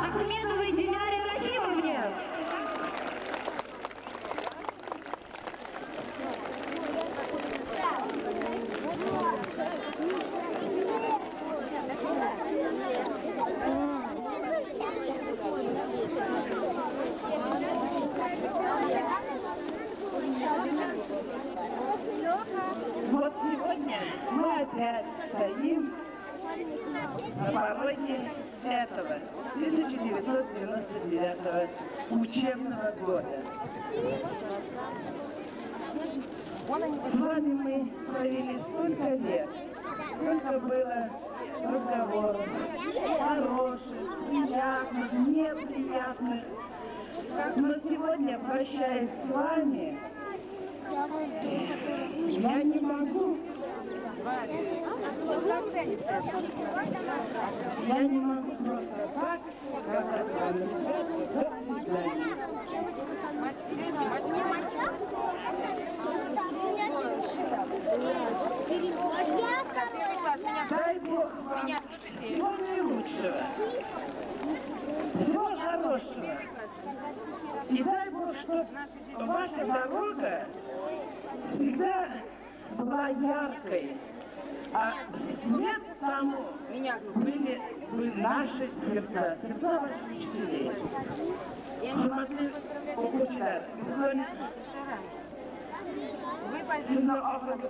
Ахмедовой Диляре Рахимовне. Вот сегодня мы опять стоим на пороге этого 1999 учебного года. С вами мы провели столько лет, сколько было разговоров, хороших, приятных, неприятных. Но сегодня, прощаясь с вами, я не могу. Я не могу просто так сказать с вами. До свидания. Дай Бог вам всего наилучшего, всего хорошего. И дай Бог, чтобы ваша дорога всегда была яркой, а свет тому были наши сердца, сердца ваших учителей. Hürmetli okuyucular, bugün sizinle ahırda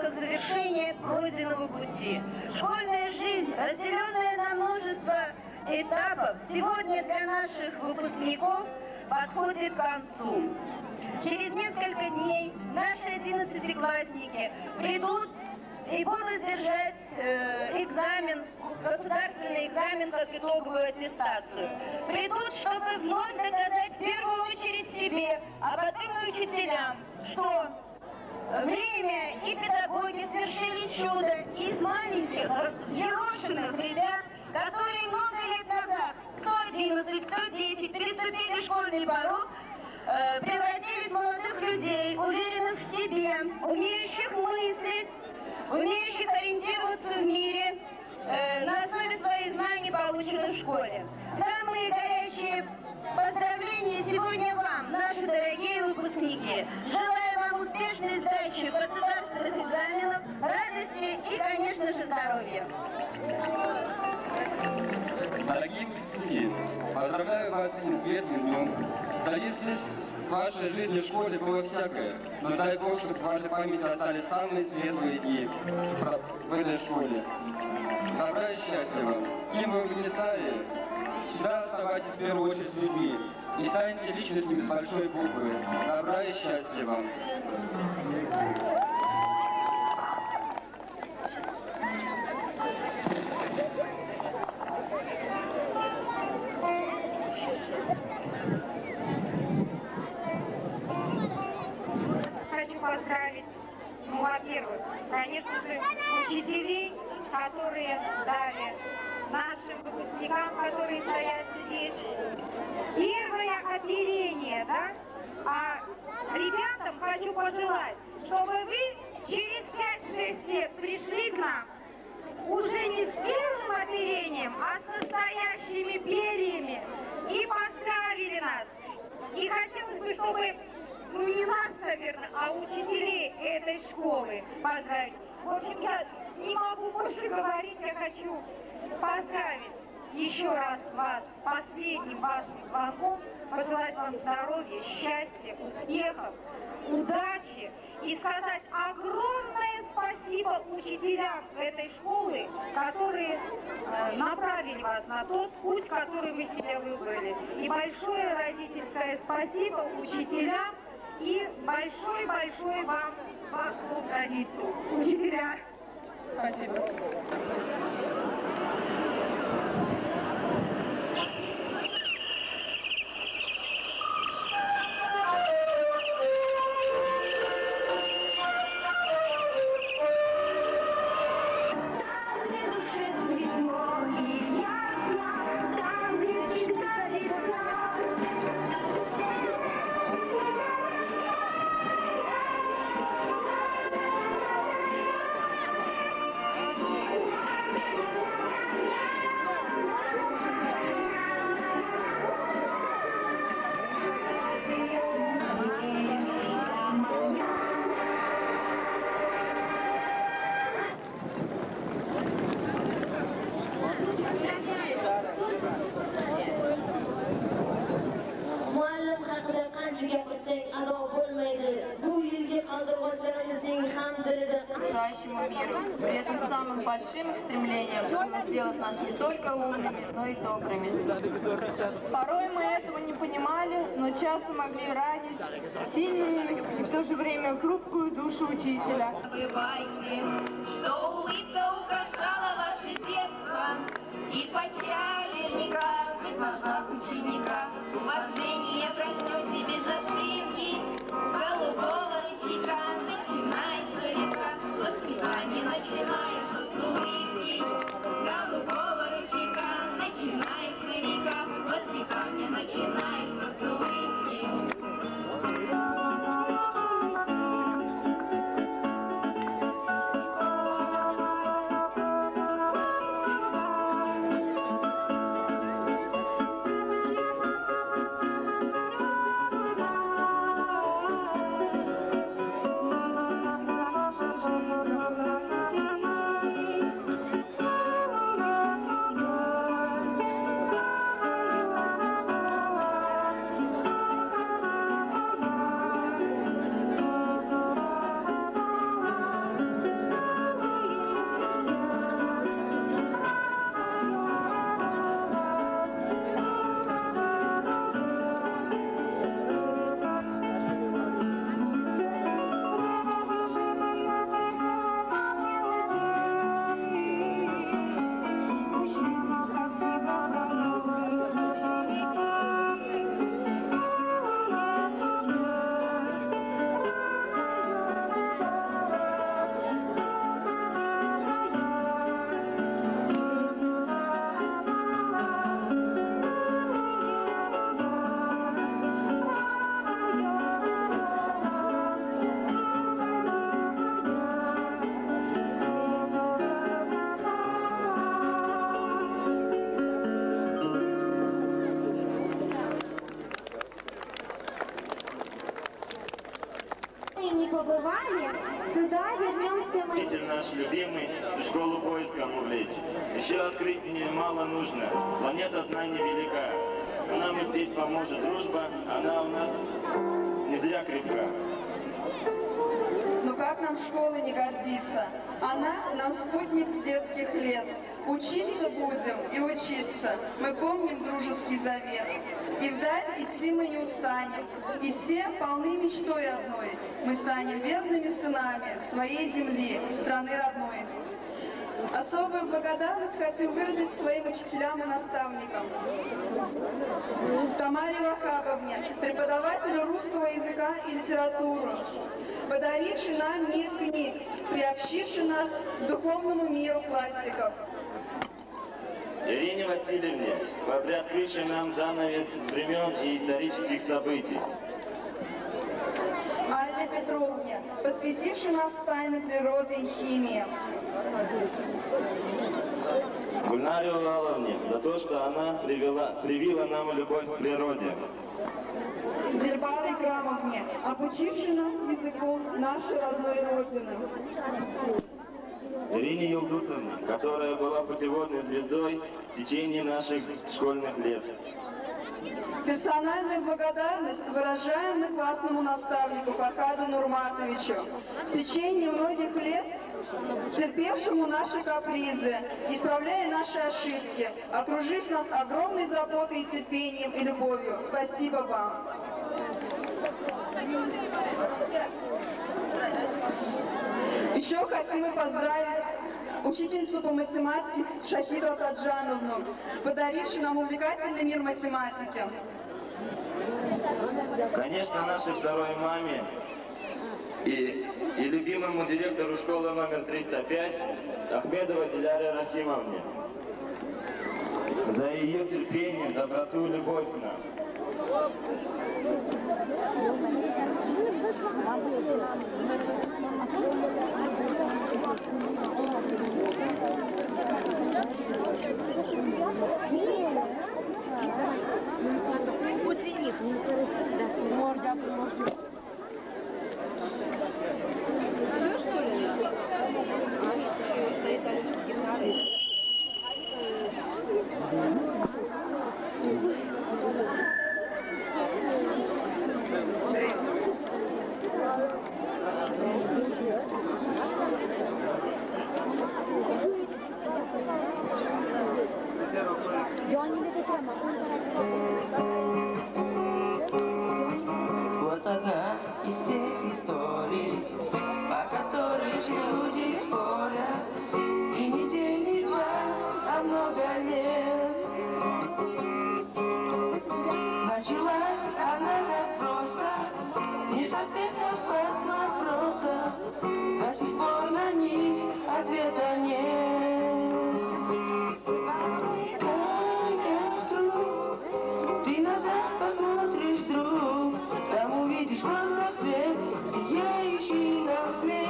завершение пройденного пути. Школьная жизнь, разделенная на множество этапов, сегодня для наших выпускников подходит к концу. Через несколько дней наши 11-классники придут и будут держать экзамен, государственный экзамен, как итоговую аттестацию. Придут, чтобы вновь доказать в первую очередь себе, а потом и учителям, что время и педагоги совершили чудо, и из маленьких, взъерошенных ребят, которые много лет назад, кто 11, кто 10, переступили школьный порог, превратились в молодых людей, уверенных в себе, умеющих мыслить, умеющих ориентироваться в мире на основе своих знаний, полученных в школе. Самые горячие поздравления сегодня вам, наши дорогие выпускники. Желаю вам успешной сдачи государственных экзаменов, радости и, конечно же, здоровья. Дорогие выпускники, поздравляю вас с этим светлым днем. Столицей в вашей жизни в школе было всякое, но дай Бог, чтобы в вашей памяти остались самые светлые дни в этой школе. Добра и счастья вам. Кем бы вы ни стали, всегда оставайтесь в первую очередь с людьми и станьте личностями с большой буквы. Добра и счастья вам. Хочу поздравить, ну, во-первых, конечно же, учителей, которые дали нашим выпускникам, которые стоят здесь, первое оперение, да? А ребятам хочу пожелать, чтобы вы через 5-6 лет пришли к нам уже не с первым оперением, а с настоящими перьями и поздравили нас. И хотелось бы, чтобы, ну не нас, наверное, а учителей этой школы поздравить. В общем, я не могу больше говорить, я хочу поздравить еще раз вас с последним вашим звонком, пожелать вам здоровья, счастья, успехов, удачи и сказать огромное спасибо учителям этой школы, которые направили вас на тот путь, который вы себе выбрали. И большое родительское спасибо учителям и большой-большой вам клуб родителей. Учителя. Спасибо. Muallim haqida qancha gapirsak ado bo'lmaydi. Bu yilgi qaldirg'ochlarimizning ham dilida окружающему миру. При этом самым большим стремлением было сделать нас не только умными, но и добрыми. Порой мы этого не понимали, но часто могли ранить сильную и в то же время хрупкую душу учителя. Забывайте, что улыбка украшала ваше детство, и печали наверняка в глазах ученика. Уважение проснете без ошибки, с голубого рычага начинается река, воспитание начинается с улыбки. С голубого рычага начинается река, воспитание начинается с улыбки. не побывали, сюда вернемся мы. Учитель наш любимый, школу поиском увлечь. Еще открыть мало нужно, планета знаний велика. Нам и здесь поможет дружба, она у нас не зря крепка. Но как нам школы не гордиться? Она нам спутник с детских лет. Учиться будем и учиться. Мы помним дружеский завет. И вдаль идти мы не устанем. И все полны мечтой одной. Мы станем верными сынами своей земли, страны родной. Особую благодарность хотим выразить своим учителям и наставникам. Тамаре Вахабовне, преподавателю русского языка и литературы, подаривший нам мир книг, приобщивший нас к духовному миру классиков. Ирине Васильевне, приоткрывшей нам занавес времен и исторических событий. Алле Петровне, посвятившей нас в тайны природы и химии. Гульнаре Ураловне за то, что она привила нам любовь к природе. Дильбаре Грамовне, обучившей нас языку нашей родной Родины. Ирине Юлдусовне, которая была путеводной звездой в течение наших школьных лет. Персональную благодарность выражаем мы классному наставнику Фаркаду Нурматовичу, в течение многих лет терпевшему наши капризы, исправляя наши ошибки, окружив нас огромной заботой и терпением и любовью. Спасибо вам. Еще хотим мы поздравить учительницу по математике Шахиду Таджановну, подарившую нам увлекательный мир математики. Конечно, нашей второй маме и любимому директору школы номер 305 Ахмедовой Диляре Рахимовне за ее терпение, доброту и любовь к нам. После них. Все, что ли? А нет, еще стоит Алеша с гитарой. Вот одна из тех историй, по которой люди спорят, и не день, не два, а много лет. Началась она так просто, без ответов под вопросов, до сих пор на них ответа нет. Ты назад посмотришь, друг, там увидишь на свет, сияющий нам след.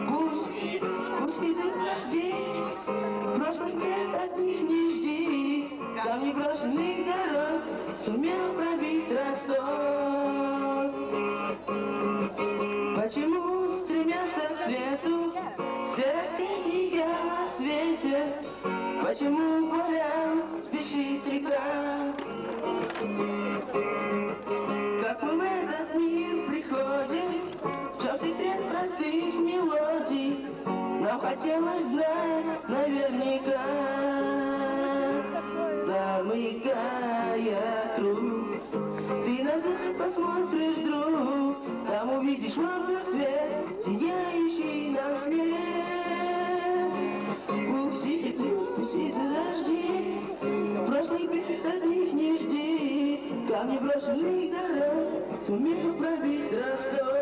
Пусть идут дожди, прошлых лет от них не жди, камни брошенных дорог сумел пробить Ростов. Почему стремятся к свету все растения на свете? Почему полям спешит река? Как мы в этот мир приходим, в чем секрет простых мелодий? Нам хотелось знать наверняка, замыкая круг. Ты назад посмотришь, друг, там увидишь лунный свет, сияющий на след. Пусть идут дожди, прошлых бед от них не жди, камни брошенных дорог сумел пробить Ростов.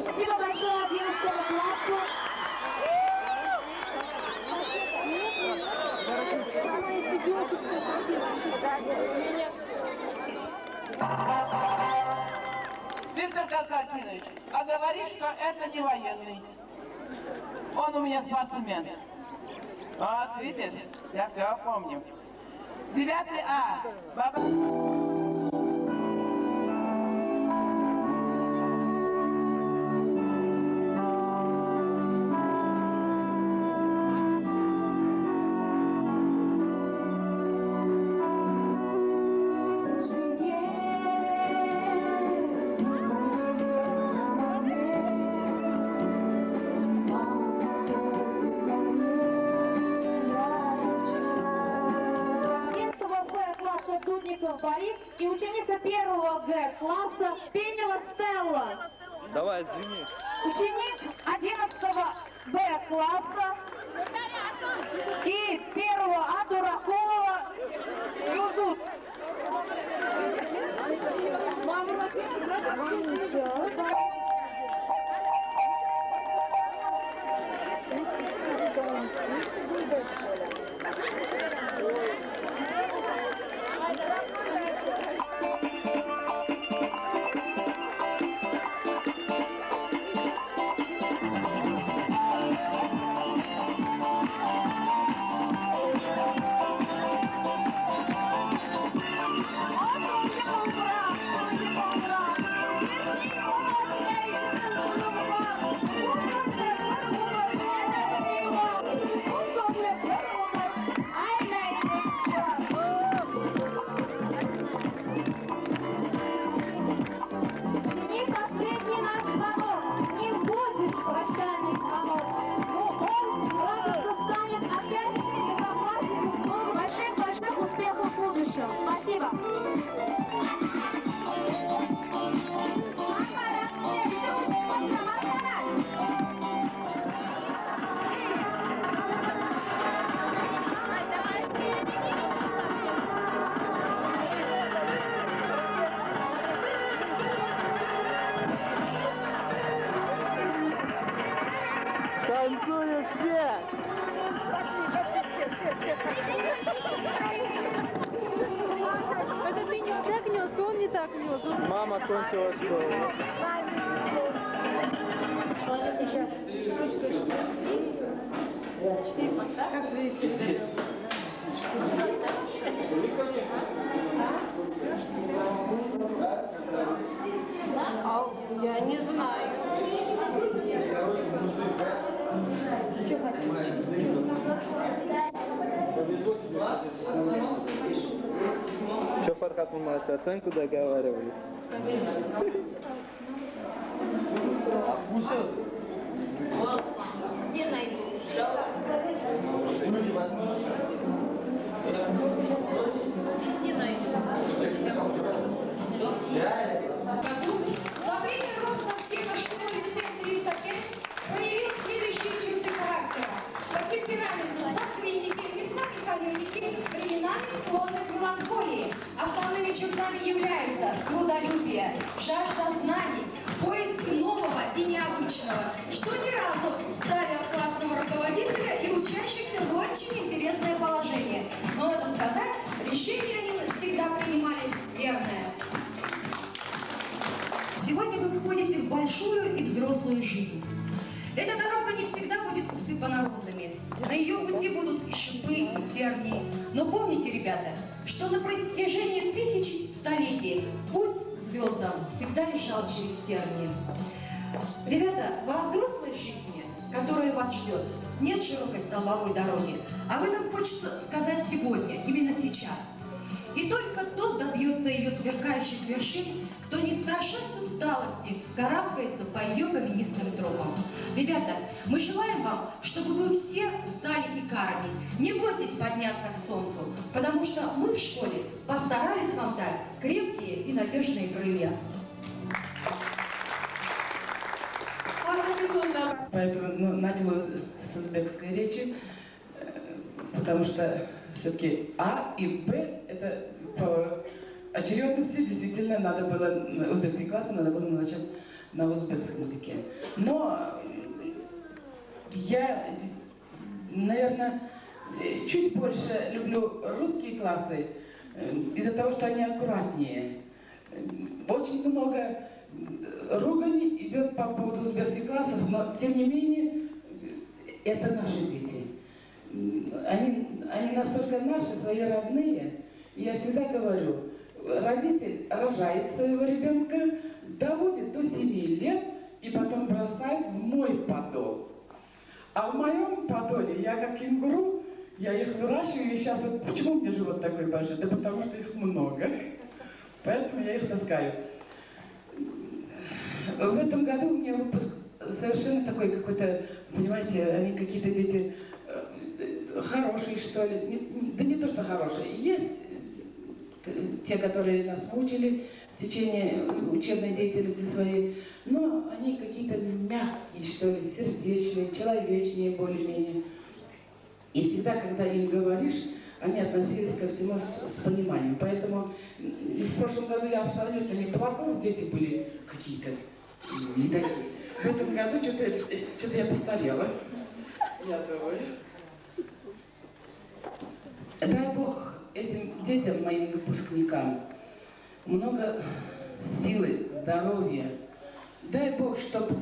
Спасибо большое 11 классу. Виктор Константинович, а говоришь, что это не военный. Он у меня спортсмен. Вот, видишь, я все помню. 9 А. Борис и ученица 1 Г класса Пенева Стелла. Давай, извини. Ученик 11 Б класса и 1 А Дуракова Юзут. так мило. Мама кончила школу. Как весело. Я не знаю. Что, Фархат Мамаевич, оценку договаривались? Не найду. Не найду. За время роста успеха школы лицея 305 проявил следующие черты характера. По темпераменту сангвиники, местами холерики, временами склонны к меланхолии. Основными чертами являются трудолюбие, жажда знаний, поиск нового и необычного, что ни разу стали от классного руководителя и учащихся в очень интересное положение. Но надо сказать, решение они всегда принимали верное. Сегодня вы входите в большую и взрослую жизнь. Эта дорога не всегда будет усыпана розами. На ее пути будут и шипы, и тернии. Но помните, ребята, что на протяжении тысяч столетий путь к звездам всегда лежал через тернии. Ребята, во взрослой жизни, которая вас ждет, нет широкой столбовой дороги. Об этом хочется сказать сегодня, именно сейчас. И только тот добьется ее сверкающих вершин, кто, не страшась усталости, карабкается по ее каменистым тропам. Ребята, мы желаем вам, чтобы вы все стали икарами. Не бойтесь подняться к солнцу, потому что мы в школе постарались вам дать крепкие и надежные крылья. Поэтому начала с узбекской речи, потому что все-таки А и Б это по очередности действительно надо было, узбекские классы надо было начать на узбекском языке. Но я, наверное, чуть больше люблю русские классы из-за того, что они аккуратнее. Очень много ругани идет по поводу узбекских классов, но тем не менее это наши дети. Они настолько наши, свои родные. И я всегда говорю, родитель рожает своего ребенка, доводит до 7 лет и потом бросает в мой подол. А в моем подоле я как кенгуру, я их выращиваю, и сейчас вот почему у меня живот такой большой? Да потому что их много. Поэтому я их таскаю. В этом году у меня выпуск совершенно такой какой-то, понимаете, они какие-то дети хорошие, что ли. Да не то, что хорошие. Есть те, которые нас мучили в течение учебной деятельности своей, но они какие-то мягкие, что ли, сердечные, человечнее более-менее. И всегда, когда им говоришь, они относились ко всему с пониманием. Поэтому в прошлом году я абсолютно не плакала, дети были какие-то не такие. В этом году что-то я постарела. Я думаю. Дай Бог этим детям, моим выпускникам, много силы, здоровья. Дай Бог, чтобы,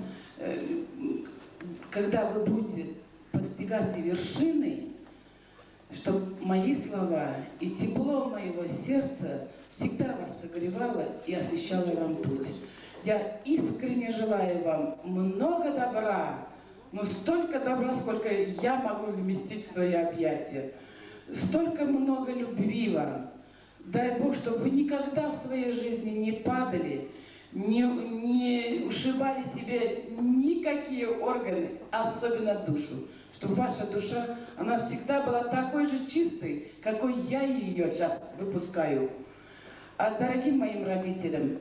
когда вы будете постигать вершины, чтобы мои слова и тепло моего сердца всегда вас согревало и освещало вам путь. Я искренне желаю вам много добра, но столько добра, сколько я могу вместить в свои объятия. Столько много любви вам. Дай Бог, чтобы вы никогда в своей жизни не падали, не ушибали себе никакие органы, особенно душу. Чтобы ваша душа, она всегда была такой же чистой, какой я ее сейчас выпускаю. А дорогим моим родителям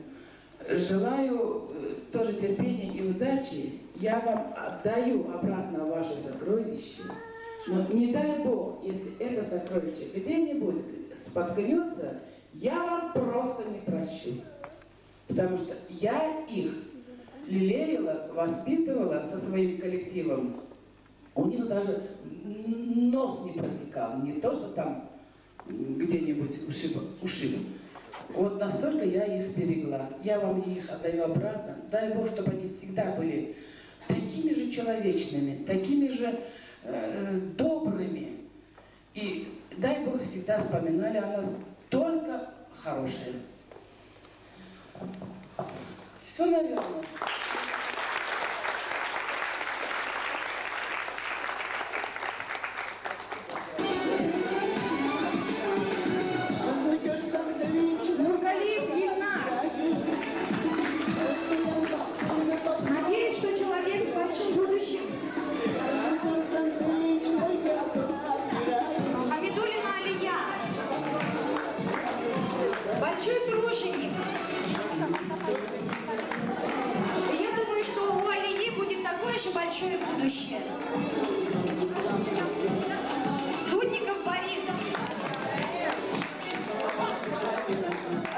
желаю тоже терпения и удачи. Я вам отдаю обратно ваше сокровище. Но не дай Бог, если это сокровище где-нибудь споткнется, я вам просто не прощу. Потому что я их лелеяла, воспитывала со своим коллективом. У них даже нос не протекал, не то, что там где-нибудь ушиб. Вот настолько я их берегла. Я вам их отдаю обратно. Дай Бог, чтобы они всегда были такими же человечными, такими же добрыми. И дай Бог, всегда вспоминали о нас только хорошее. Все, наверное. Нургалиев Ильнар. Надеюсь, что человек с большим будущим. Хамидуллина Алия. Большой труженик. Я думаю, что у Алии будет такое же большое будущее. Дудников Борис.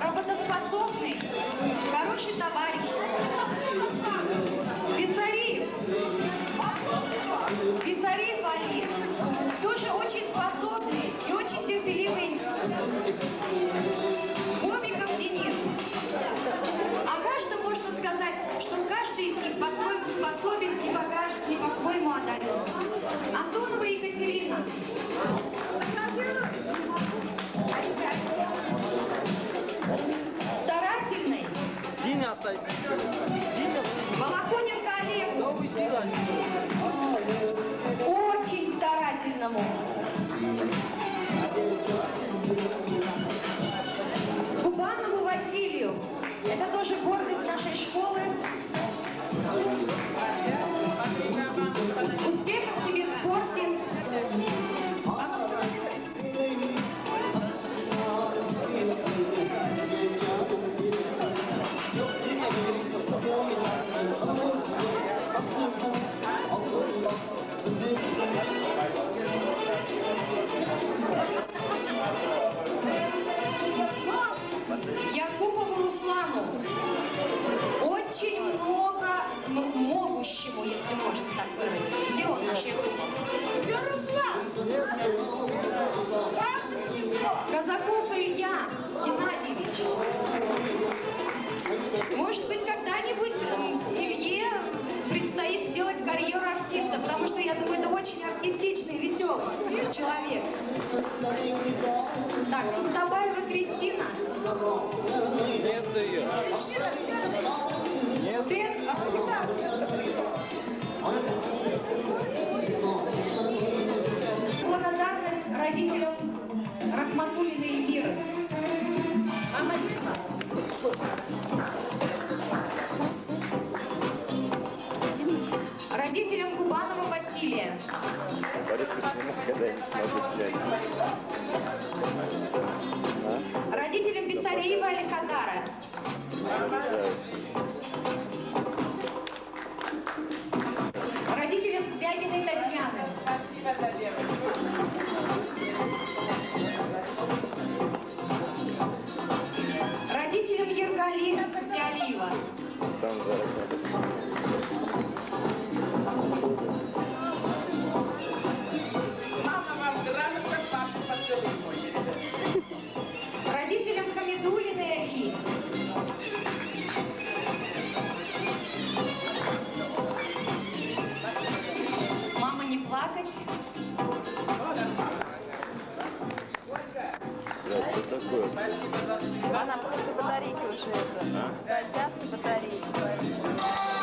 Работоспособный, хороший товарищ. Писариев Али. Тоже очень способный и очень терпеливый. Бобиков Денис. О каждом можно сказать, что каждый из них по-своему способен и покажет, и по-своему одарен. Антонова Екатерина. Старательный. Волоконенко Олег. Очень старательному. Кубанову Василию. Это тоже гордость нашей школы. Успехов тебе в спорте. Якупову Руслану. Очень много могущему, если можно так выразить. Где он, наш Якупов? Казаков Илья Геннадьевич. Может быть, когда-нибудь Илье предстоит сделать карьеру артиста, потому что, я думаю, это очень артистичный, веселый человек. Так, Тухтабаева Кристина. Нет ее. Благодарность родителям Рахматуллиной Эльмиры. Родителям Кубанова Василия. Родителям Бессареева Алихадара. Родителям Звягиной Татьяны. Родителям Ергали Тиалиева. Родителям Хамидуллиной Али. Мама, не плакать. Да, что такое? Она просто батарейки уже это. Садятся батарейки.